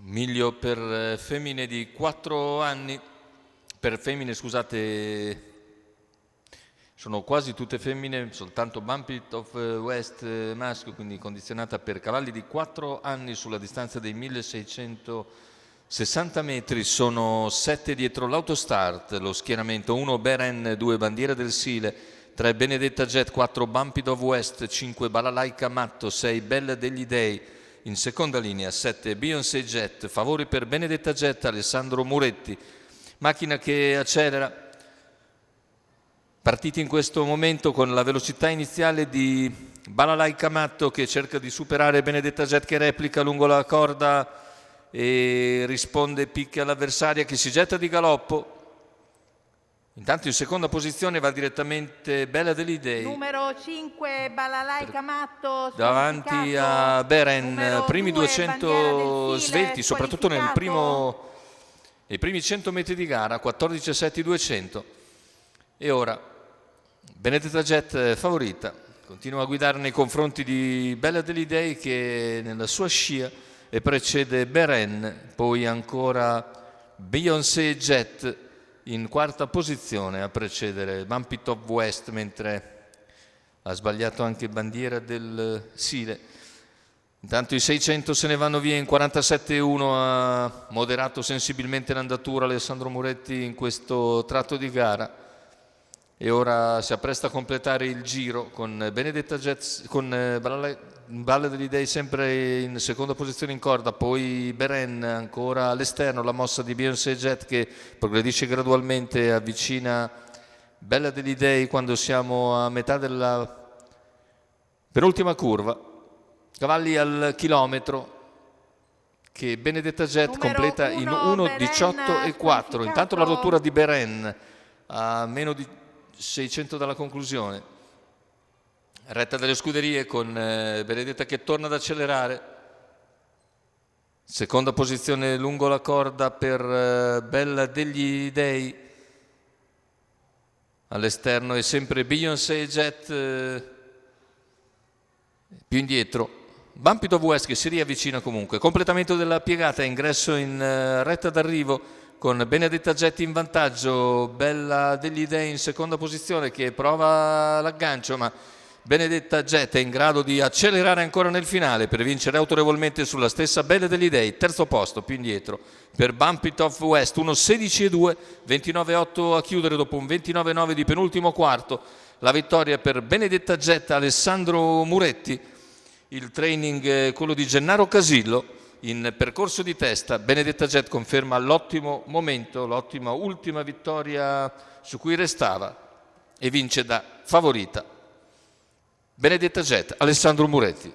Miglio per femmine di 4 anni, per femmine scusate, sono quasi tutte femmine, soltanto Bumpit of West maschio, quindi condizionata per cavalli di 4 anni sulla distanza dei 1660 metri, sono 7 dietro l'autostart, lo schieramento 1 Beren, 2 Bandiera del Sile, 3 Benedetta Jet, 4 Bumpit of West, 5 Balalaika Matto, 6 Bella degli Dei, in seconda linea 7 Beyoncé Jet, favori per Benedetta Jet, Alessandro Muretti, macchina che accelera, partiti in questo momento con la velocità iniziale di Balalaika Matto che cerca di superare Benedetta Jet che replica lungo la corda e risponde picche all'avversaria che si getta di galoppo. Intanto in seconda posizione va direttamente Bella degli Dei, numero 5 Balalaika Matto davanti a Beren, primi 200 svelti, soprattutto nei primi 100 metri di gara, 14,7,200. E ora Benedetta Jet favorita, continua a guidare nei confronti di Bella degli Dei che nella sua scia e precede Beren, poi ancora Beyoncé Jet in quarta posizione a precedere Bumpit of West, mentre ha sbagliato anche Bandiera del Sile. Intanto i 600 se ne vanno via in 47,1, ha moderato sensibilmente l'andatura Alessandro Muretti in questo tratto di gara e ora si appresta a completare il giro con Benedetta Jet, con Balla degli Dei sempre in seconda posizione in corda, poi Beren ancora all'esterno, la mossa di Beyoncé Jet che progredisce gradualmente, avvicina Bella degli Dei quando siamo a metà della penultima curva, cavalli al chilometro che Benedetta Jet completa in 1,18,4. Intanto la rottura di Beren a meno di 600 dalla conclusione, retta delle scuderie con Benedetta che torna ad accelerare, seconda posizione lungo la corda per Bella degli Dei, all'esterno è sempre Beyoncé Jet, più indietro Bumpit of West che si riavvicina comunque, completamento della piegata, ingresso in retta d'arrivo con Benedetta Jet in vantaggio, Bella degli Dei in seconda posizione che prova l'aggancio, ma Benedetta Jet è in grado di accelerare ancora nel finale per vincere autorevolmente sulla stessa Bella degli Dei. Terzo posto più indietro per Bumpit of West, 1,16,2, 29,8 a chiudere dopo un 29,9 di penultimo quarto. La vittoria per Benedetta Jet, Alessandro Muretti, il training quello di Gennaro Casillo. In percorso di testa Benedetta Jet conferma l'ottimo momento, l'ottima ultima vittoria su cui restava e vince da favorita. Benedetta Jet, Alessandro Muretti.